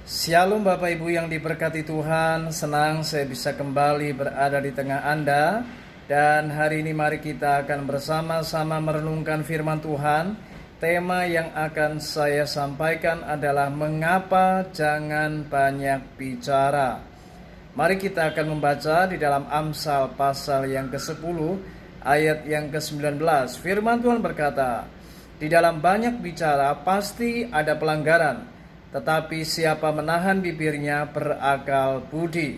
Shalom Bapak Ibu yang diberkati Tuhan, senang saya bisa kembali berada di tengah Anda. Dan hari ini mari kita akan bersama-sama merenungkan firman Tuhan. Tema yang akan saya sampaikan adalah mengapa jangan banyak bicara. Mari kita akan membaca di dalam Amsal pasal yang ke-10 ayat yang ke-19. Firman Tuhan berkata, di dalam banyak bicara pasti ada pelanggaran, tetapi siapa menahan bibirnya berakal budi.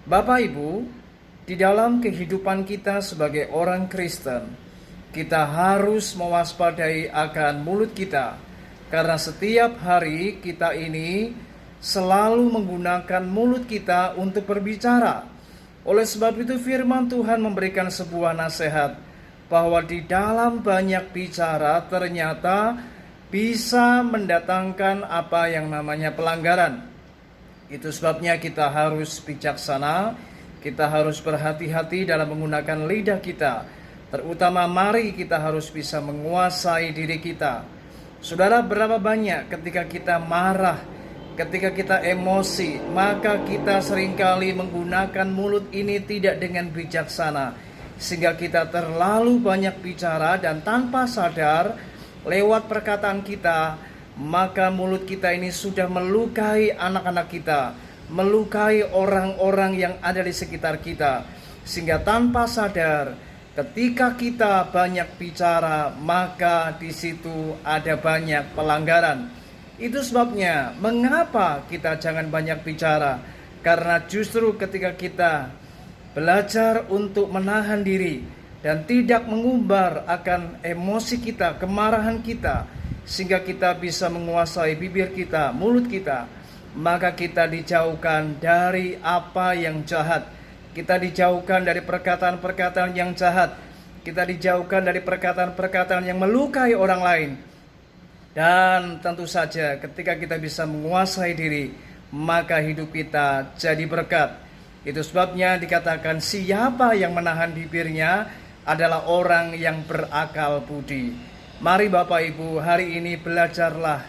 Bapak Ibu, di dalam kehidupan kita sebagai orang Kristen, kita harus mewaspadai akan mulut kita, karena setiap hari kita ini selalu menggunakan mulut kita untuk berbicara. Oleh sebab itu firman Tuhan memberikan sebuah nasihat bahwa di dalam banyak bicara ternyata bisa mendatangkan apa yang namanya pelanggaran. Itu sebabnya kita harus bijaksana, kita harus berhati-hati dalam menggunakan lidah kita. Terutama mari kita harus bisa menguasai diri kita. Saudara, berapa banyak ketika kita marah, ketika kita emosi, maka kita seringkali menggunakan mulut ini tidak dengan bijaksana, sehingga kita terlalu banyak bicara dan tanpa sadar lewat perkataan kita, maka mulut kita ini sudah melukai anak-anak kita, melukai orang-orang yang ada di sekitar kita. Sehingga tanpa sadar, ketika kita banyak bicara, maka di situ ada banyak pelanggaran. Itu sebabnya mengapa kita jangan banyak bicara. Karena justru ketika kita belajar untuk menahan diri dan tidak mengumbar akan emosi kita, kemarahan kita, sehingga kita bisa menguasai bibir kita, mulut kita, maka kita dijauhkan dari apa yang jahat. Kita dijauhkan dari perkataan-perkataan yang jahat. Kita dijauhkan dari perkataan-perkataan yang melukai orang lain. Dan tentu saja ketika kita bisa menguasai diri, maka hidup kita jadi berkat. Itu sebabnya dikatakan siapa yang menahan bibirnya adalah orang yang berakal budi. Mari Bapak Ibu, hari ini belajarlah.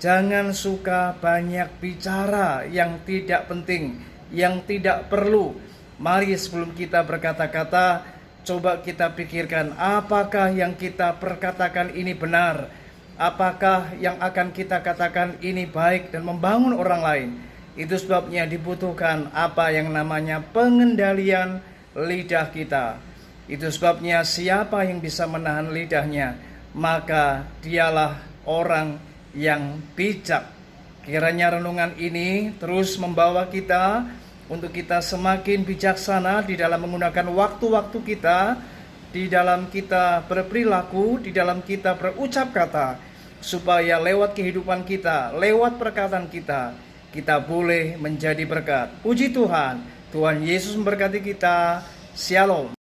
Jangan suka banyak bicara yang tidak penting, yang tidak perlu. Mari sebelum kita berkata-kata, coba kita pikirkan apakah yang kita perkatakan ini benar. Apakah yang akan kita katakan ini baik dan membangun orang lain. Itu sebabnya dibutuhkan apa yang namanya pengendalian lidah kita. Itu sebabnya siapa yang bisa menahan lidahnya, maka dialah orang yang bijak. Kiranya renungan ini terus membawa kita untuk kita semakin bijaksana di dalam menggunakan waktu-waktu kita, di dalam kita berperilaku, di dalam kita berucap kata, supaya lewat kehidupan kita, lewat perkataan kita, kita boleh menjadi berkat. Puji Tuhan, Tuhan Yesus memberkati kita. Shalom.